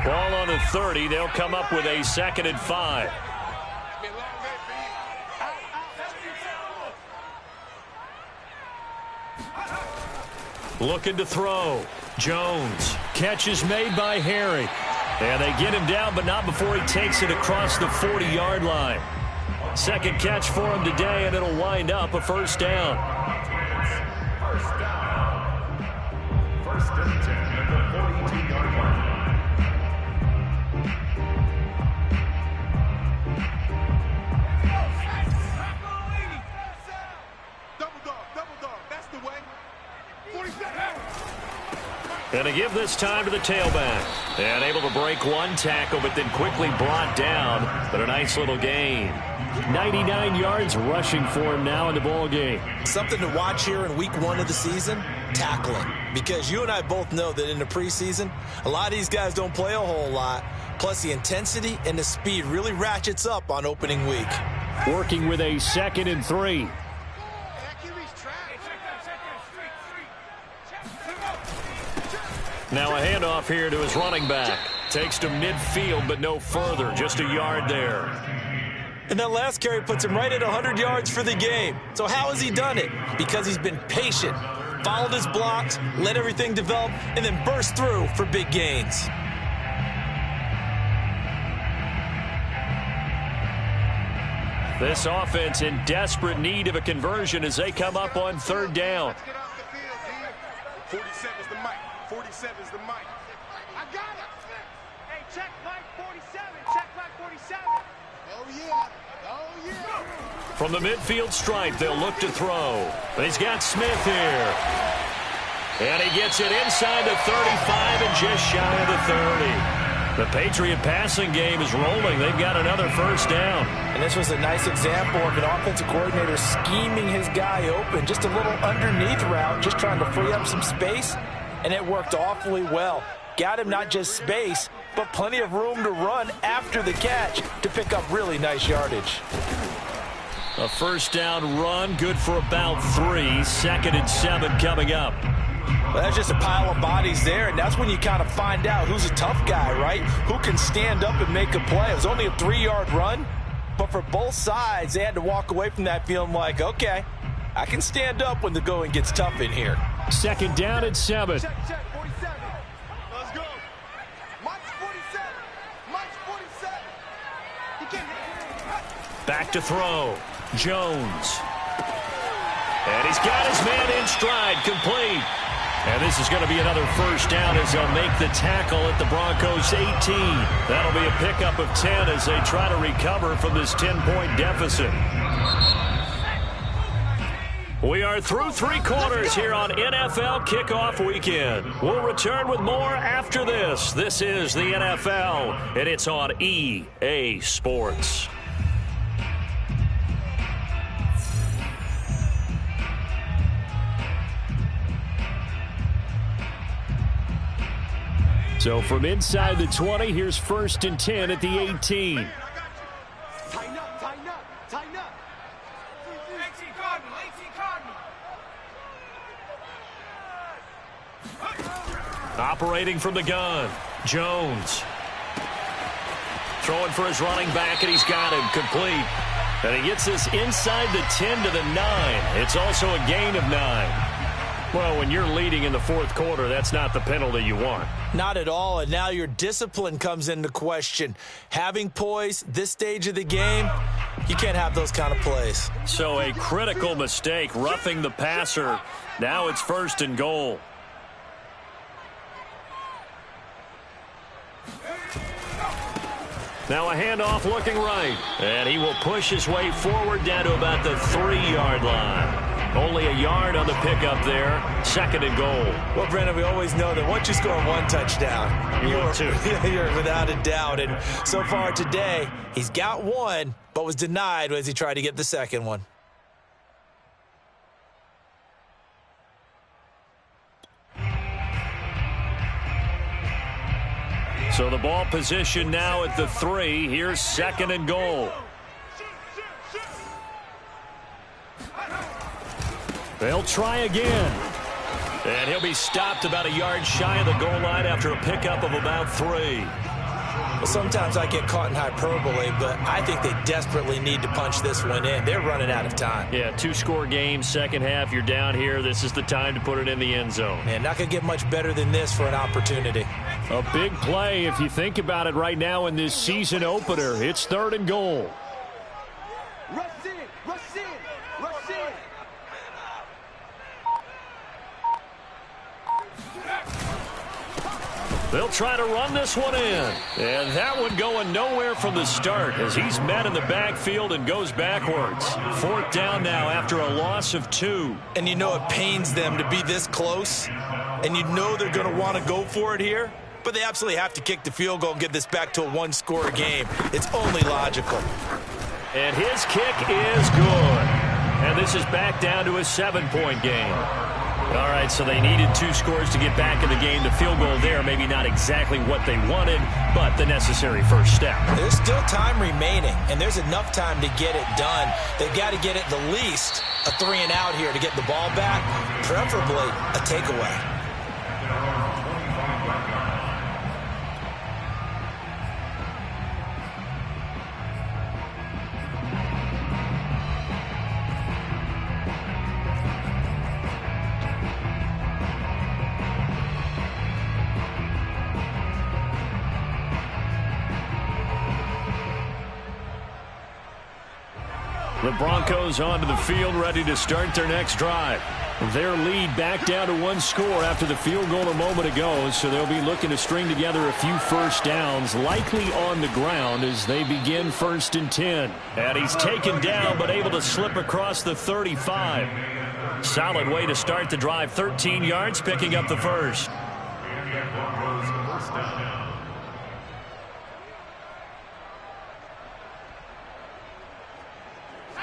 Ball on the 30. They'll come up with a 2nd and 5. Looking to throw. Jones. Catch is made by Harry. And they get him down, but not before he takes it across the 40-yard line. Second catch for him today, and it'll wind up a first down. First down. First and 10 at the 42-yard line. And to give this time to the tailback. And able to break one tackle, but then quickly brought down. But a nice little gain. 99 yards rushing for him now in the ball game. Something to watch here in week 1 of the season, tackling. Because you and I both know that in the preseason, a lot of these guys don't play a whole lot. Plus the intensity and the speed really ratchets up on opening week. Working with a 2nd and 3. Now a handoff here to his running back. Takes to midfield, but no further. Just a yard there. And that last carry puts him right at 100 yards for the game. So how has he done it? Because he's been patient, followed his blocks, let everything develop, and then burst through for big gains. This offense in desperate need of a conversion as they come up on 3rd down. 47's the mic. 47's the mic. I got it. Hey, check Mike 47. Check Mike 47. Oh, yeah. Oh, yeah. From the midfield stripe, they'll look to throw. But he's got Smith here. And he gets it inside the 35 and just shy of the 30. The Patriot passing game is rolling. They've got another first down. And this was a nice example of an offensive coordinator scheming his guy open. Just a little underneath route, just trying to free up some space. And it worked awfully well. Got him not just space, but plenty of room to run after the catch to pick up really nice yardage. A first down run, good for about 3. 2nd and 7 coming up. Well, that's just a pile of bodies there, and that's when you kind of find out who's a tough guy, right? Who can stand up and make a play. It was only a 3-yard run, but for both sides, they had to walk away from that feeling like, okay, I can stand up when the going gets tough in here. 2nd down and 7. Check, 47. Let's go. Mike's 47. Mike's 47. He can't hit. Back to throw. Jones. And he's got his man in stride, complete. And this is going to be another first down as they'll make the tackle at the Broncos 18. That'll be a pickup of 10 as they try to recover from this 10-point deficit. We are through 3 quarters here on NFL Kickoff Weekend. We'll return with more after this. This is the NFL, and it's on EA Sports. So from inside the 20, here's 1st and 10 at the 18. Tighten up, tighten up, tighten up. 18 Cardinal, 18 Cardinal. Operating from the gun, Jones. Throwing for his running back, and he's got him complete. And he gets this inside the 10 to the 9. It's also a gain of 9. Well, when you're leading in the 4th quarter, that's not the penalty you want. Not at all, and now your discipline comes into question. Having poise this stage of the game, you can't have those kind of plays. So a critical mistake, roughing the passer. Now it's 1st and goal. Now a handoff looking right. And he will push his way forward down to about the 3-yard line. Only a yard on the pickup there. 2nd and goal. Well, Brendan, we always know that once you score 1 touchdown, you're without a doubt. And so far today, he's got 1, but was denied as he tried to get the 2nd one. So the ball position now at the 3. Here's 2nd and goal. They'll try again. And he'll be stopped about a yard shy of the goal line after a pickup of about 3. Well, sometimes I get caught in hyperbole, but I think they desperately need to punch this one in. They're running out of time. Yeah, 2-score game, second half, you're down here. This is the time to put it in the end zone. Man, not going to get much better than this for an opportunity. A big play, if you think about it right now in this season opener. It's 3rd and goal. Rush in, rush in, rush in. They'll try to run this one in. And that one going nowhere from the start as he's met in the backfield and goes backwards. 4th down now after a loss of 2. And you know it pains them to be this close. And you know they're going to want to go for it here. But they absolutely have to kick the field goal and get this back to a 1-score game. It's only logical. And his kick is good. And this is back down to a 7-point game. All right, so they needed 2 scores to get back in the game. The field goal there, maybe not exactly what they wanted, but the necessary first step. There's still time remaining, and there's enough time to get it done. They've got to get at the least a 3-and-out here to get the ball back, preferably a takeaway. The Broncos onto the field, ready to start their next drive. Their lead back down to 1 score after the field goal a moment ago, so they'll be looking to string together a few first downs, likely on the ground as they begin 1st and 10. And he's taken down, but able to slip across the 35. Solid way to start the drive, 13 yards, picking up the first.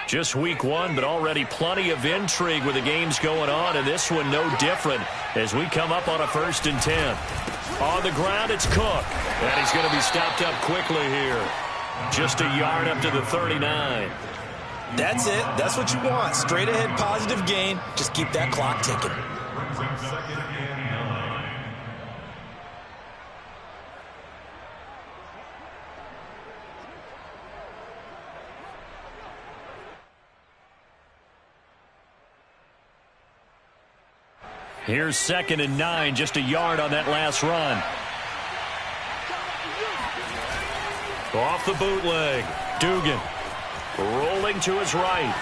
Just week 1, but already plenty of intrigue with the games going on, and this one no different as we come up on a 1st and 10. On the ground, it's Cook, and he's going to be stopped up quickly here. Just a yard up to the 39. That's it. That's what you want. Straight ahead positive gain. Just keep that clock ticking. Here's 2nd and 9, just a yard on that last run. Off the bootleg, Dugan rolling to his right.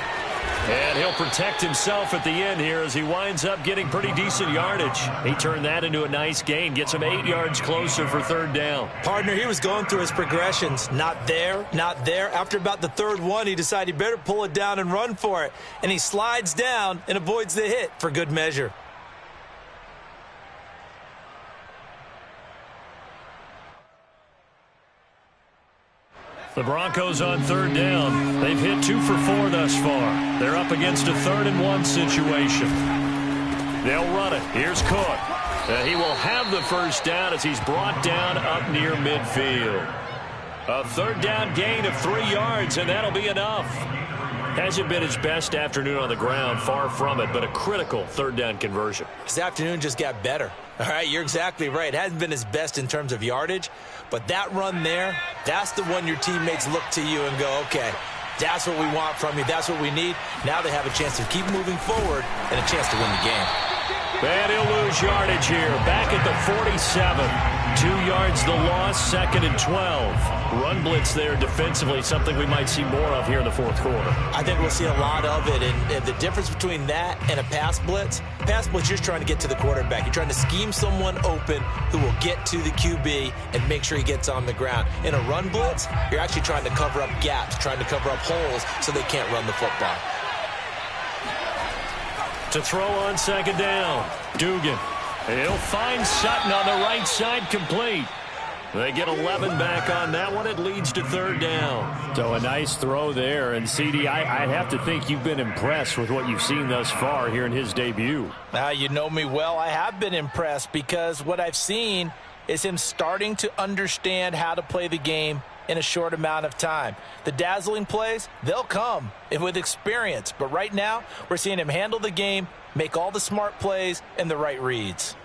And he'll protect himself at the end here as he winds up getting pretty decent yardage. He turned that into a nice gain, gets him 8 yards closer for 3rd down. Partner, he was going through his progressions. Not there, not there. After about the 3rd one, he decided he better pull it down and run for it. And he slides down and avoids the hit for good measure. The Broncos on 3rd down. They've hit 2 for 4 thus far. They're up against a 3rd and 1 situation. They'll run it. Here's Cook. He will have the first down as he's brought down up near midfield. A 3rd down gain of 3 yards, and that'll be enough. Hasn't been his best afternoon on the ground, far from it, but a critical 3rd down conversion. His afternoon just got better. All right, you're exactly right. It hasn't been his best in terms of yardage, but that run there, that's the one your teammates look to you and go, okay, that's what we want from you. That's what we need. Now they have a chance to keep moving forward and a chance to win the game. And he'll lose yardage here. Back at the 47. 2 yards the loss, 2nd and 12. Run blitz there defensively, something we might see more of here in the 4th quarter. I think we'll see a lot of it. And the difference between that and a pass blitz, you're just trying to get to the quarterback. You're trying to scheme someone open who will get to the QB and make sure he gets on the ground. In a run blitz, you're actually trying to cover up gaps, trying to cover up holes so they can't run the football. To throw on 2nd down, Dugan. He'll find Sutton on the right side, complete. They get 11 back on that one. It leads to 3rd down. So a nice throw there. And, CD, I have to think you've been impressed with what you've seen thus far here in his debut. Now, you know me well. I have been impressed because what I've seen is him starting to understand how to play the game in a short amount of time. The dazzling plays, they'll come with experience. But right now, we're seeing him handle the game, make all the smart plays, and the right reads.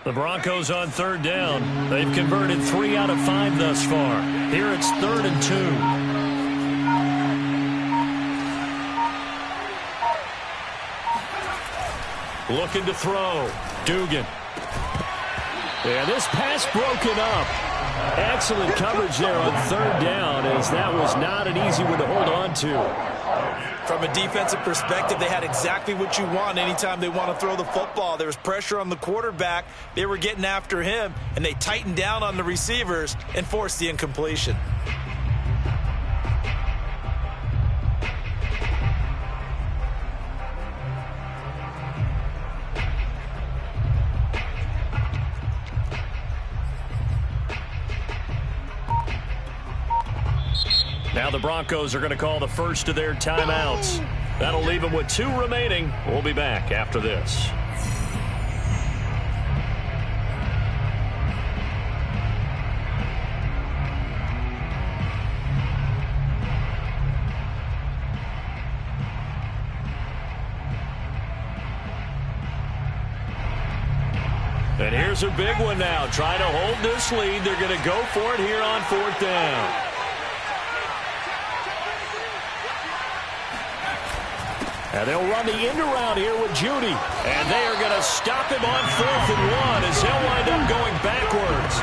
The Broncos on third down. They've converted 3 out of 5 thus far. Here it's 3rd and 2. Looking to throw. Dugan. Yeah, this pass broken up. Excellent coverage there on 3rd down, as that was not an easy one to hold on to. From a defensive perspective, they had exactly what you want anytime they want to throw the football. There was pressure on the quarterback. They were getting after him, and they tightened down on the receivers and forced the incompletion. Now the Broncos are going to call the first of their timeouts. That'll leave them with 2 remaining. We'll be back after this. And here's a big one now. Trying to hold this lead. They're going to go for it here on 4th down. And they'll run the end around here with Judy. And they are going to stop him on 4th and 1 as he'll wind up going backwards.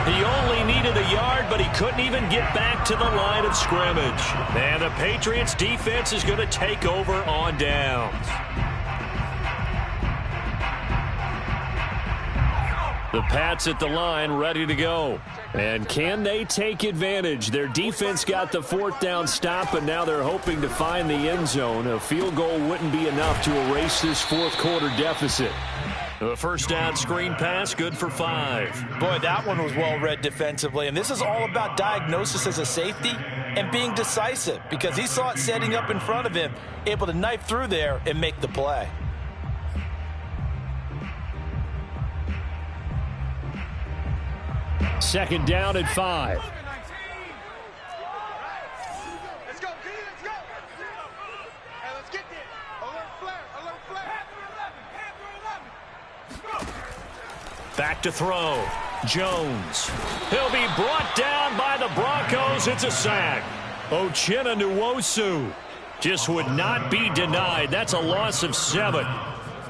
He only needed a yard, but he couldn't even get back to the line of scrimmage. And the Patriots defense is going to take over on downs. The Pats at the line ready to go. And can they take advantage? Their defense got the 4th down stop, and now they're hoping to find the end zone. A field goal wouldn't be enough to erase this 4th quarter deficit. The 1st down screen pass, good for 5. Boy, that one was well read defensively. And this is all about diagnosis as a safety and being decisive, because he saw it setting up in front of him, able to knife through there and make the play. Second down at 5. Let's go, D, let's go. Hey, let's get there. Alert flare, alert flare. Back to throw. Jones. He'll be brought down by the Broncos. It's a sack. Uchenna Nwosu just would not be denied. That's a loss of 7.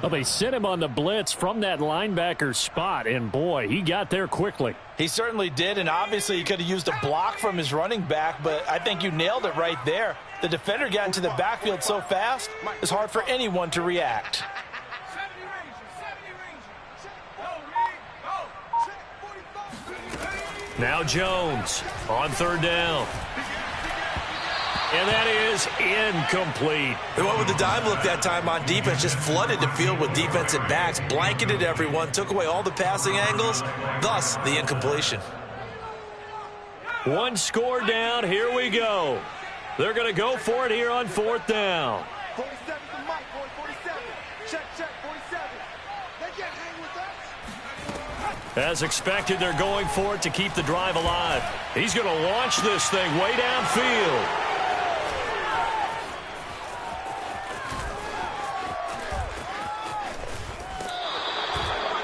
Well, they sent him on the blitz from that linebacker spot, and boy, he got there quickly. He certainly did, and obviously he could have used a block from his running back, but I think you nailed it right there. The defender got into the backfield so fast, it's hard for anyone to react. Now Jones on 3rd down. And that is incomplete. They went with the dime look that time on defense, just flooded the field with defensive backs, blanketed everyone, took away all the passing angles, thus the incompletion. 1 score down, here we go. They're going to go for it here on 4th down. 47's the mic, boy, 47. Check, 47. They can't hang with us. As expected, they're going for it to keep the drive alive. He's going to launch this thing way downfield.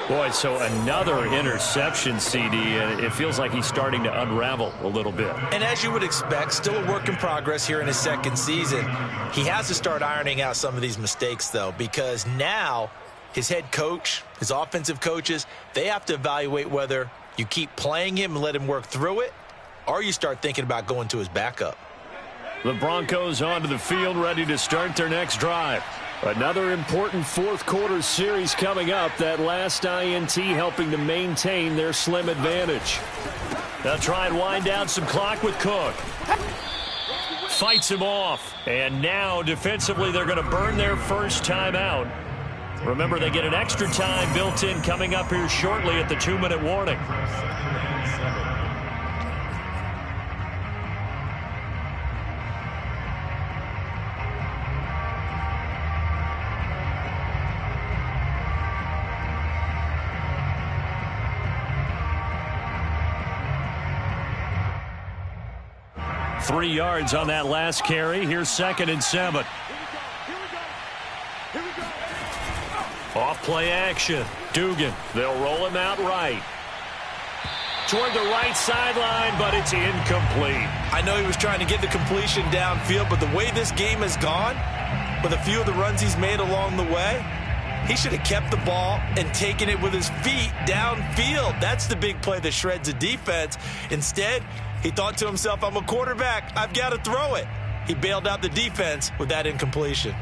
Boy, so another interception, CD, and it feels like he's starting to unravel a little bit. And as you would expect, still a work in progress here in his 2nd season. He has to start ironing out some of these mistakes, though, because now his head coach, his offensive coaches, they have to evaluate whether you keep playing him and let him work through it, or you start thinking about going to his backup. The Broncos onto the field, ready to start their next drive. Another important 4th quarter series coming up. That last INT helping to maintain their slim advantage. They'll try and wind down some clock with Cook. Fights him off. And now defensively they're going to burn their first timeout. Remember, they get an extra time built in coming up here shortly at the 2-minute warning. Three yards on that last carry. Here's 2nd and 7. Off Play action. Dugan. They'll roll him out right. Toward the right sideline, but it's incomplete. I know he was trying to get the completion downfield, but the way this game has gone, with a few of the runs he's made along the way, he should have kept the ball and taken it with his feet downfield. That's the big play that shreds a defense. Instead, he thought to himself, I'm a quarterback. I've got to throw it. He bailed out the defense with that incompletion.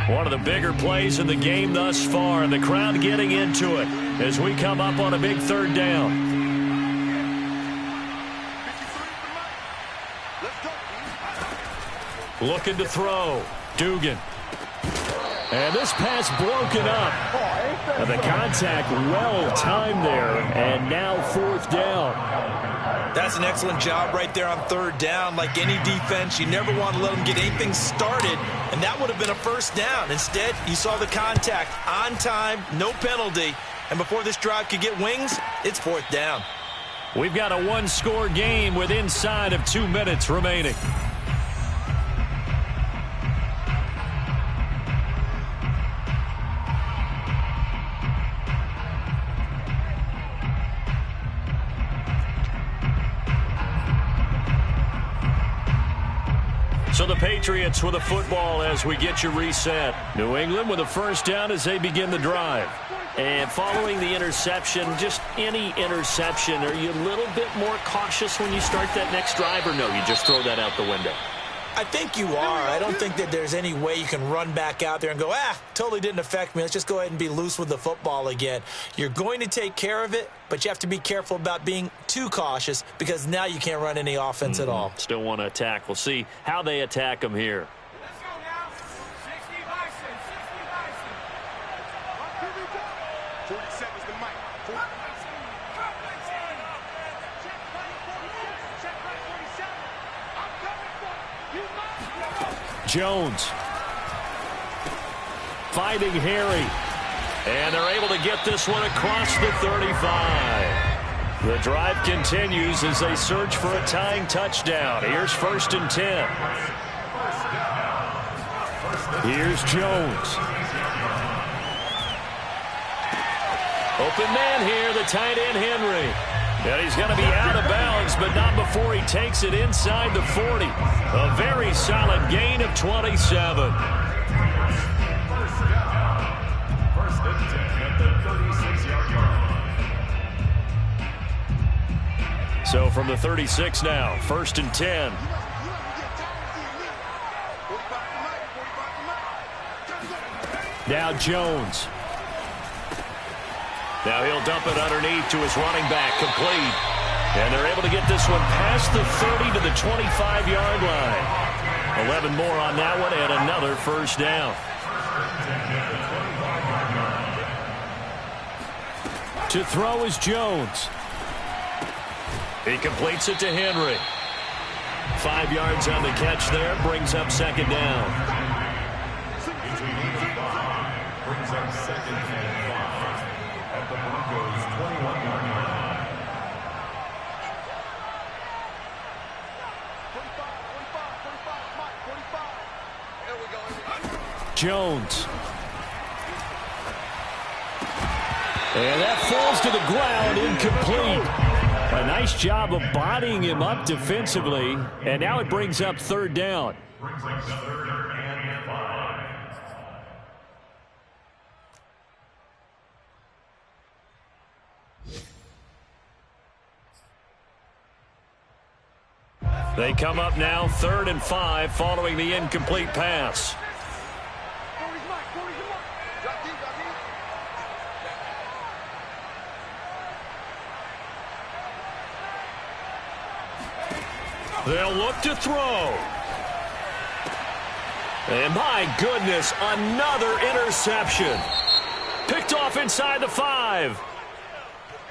One of the bigger plays in the game thus far, and the crowd getting into it as we come up on a big third down. Looking to throw. Dugan. And this pass broken up. And the contact well timed there, and now fourth down. That's an excellent job right there on third down. Like any defense, you never want to let them get anything started, and that would have been a first down. Instead, you saw the contact on time, no penalty, and before this drive could get wings, it's fourth down. We've got a one-score game with inside of 2 minutes remaining. So the Patriots with a football as we get you reset. New England with a first down as they begin the drive. And following the interception, just any interception, are you a little bit more cautious when you start that next drive, or no, you just throw that out the window? I think you are. I don't think that there's any way you can run back out there and go, totally didn't affect me. Let's just go ahead and be loose with the football again. You're going to take care of it, but you have to be careful about being too cautious because now you can't run any offense at all. Still want to attack. We'll see how they attack them here. Let's go now. 60 bison, 60 bison. 47's the mic. Check right 47. Check right 47. I'm coming for you. You must. Jones. Finding Harry. And they're able to get this one across the 35. The drive continues as they search for a tying touchdown. Here's 1st and 10. Here's Jones. Open man here, the tight end Henry. And he's going to be out of bounds, but not before he takes it inside the 40. A very solid gain of 27. First and 10 at the 36-yard line. So from the 36 now, 1st and 10. Now Jones. Now he'll dump it underneath to his running back, complete. And they're able to get this one past the 30 to the 25-yard line. 11 more on that one and another first down. To throw is Jones. He completes it to Henry. 5 yards on the catch there, brings up second down. Brings up second and 5 at the Broncos' 21-yard line. 45. Jones. And that falls to the ground, incomplete. A nice job of bodying him up defensively, and now it brings up third down. Brings up 3rd and 5. They come up now 3rd and 5 following the incomplete pass. They'll look to throw. And my goodness, another interception. Picked off inside the 5.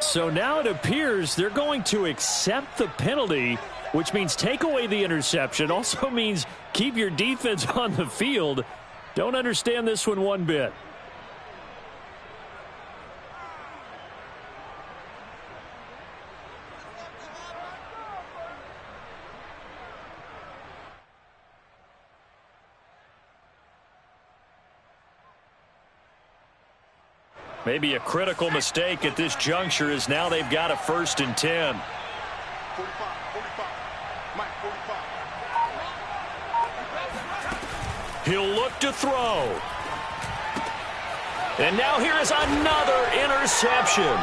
So now it appears they're going to accept the penalty, which means take away the interception. Also means keep your defense on the field. Don't understand this one bit. Maybe a critical mistake at this juncture is now they've got a 1st and 10. 45. Mike, 45. He'll look to throw. And now here is another interception.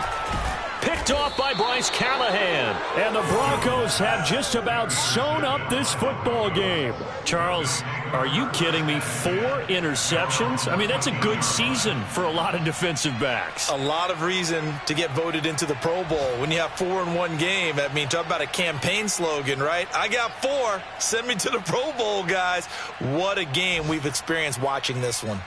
Picked off by Bryce Callahan. And the Broncos have just about sewn up this football game. Charles, are you kidding me? 4 interceptions? I mean, that's a good season for a lot of defensive backs. A lot of reason to get voted into the Pro Bowl. When you have 4 in one game, I mean, talk about a campaign slogan, right? I got 4. Send me to the Pro Bowl, guys. What a game we've experienced watching this one.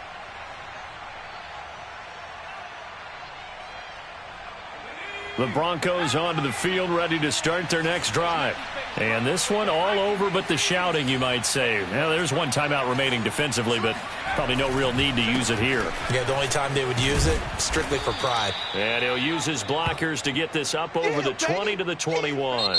The Broncos onto the field, ready to start their next drive. And this one all over but the shouting, you might say. Well, there's one timeout remaining defensively, but probably no real need to use it here. Yeah, the only time they would use it, strictly for pride. And he'll use his blockers to get this up over the 20 to the 21.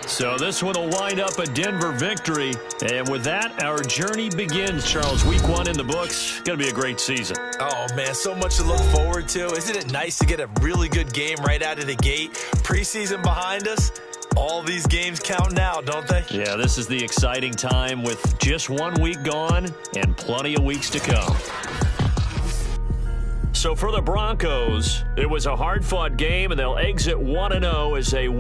So this one will wind up a Denver victory. And with that, our journey begins, Charles. Week 1 in the books. Going to be a great season. Oh, man, so much to look forward to. Isn't it nice to get a really good game right out of the gate? Preseason behind us. All these games count now, don't they? Yeah, this is the exciting time with just 1 week gone and plenty of weeks to come. So for the Broncos, it was a hard-fought game, and they'll exit 1-0 as they win.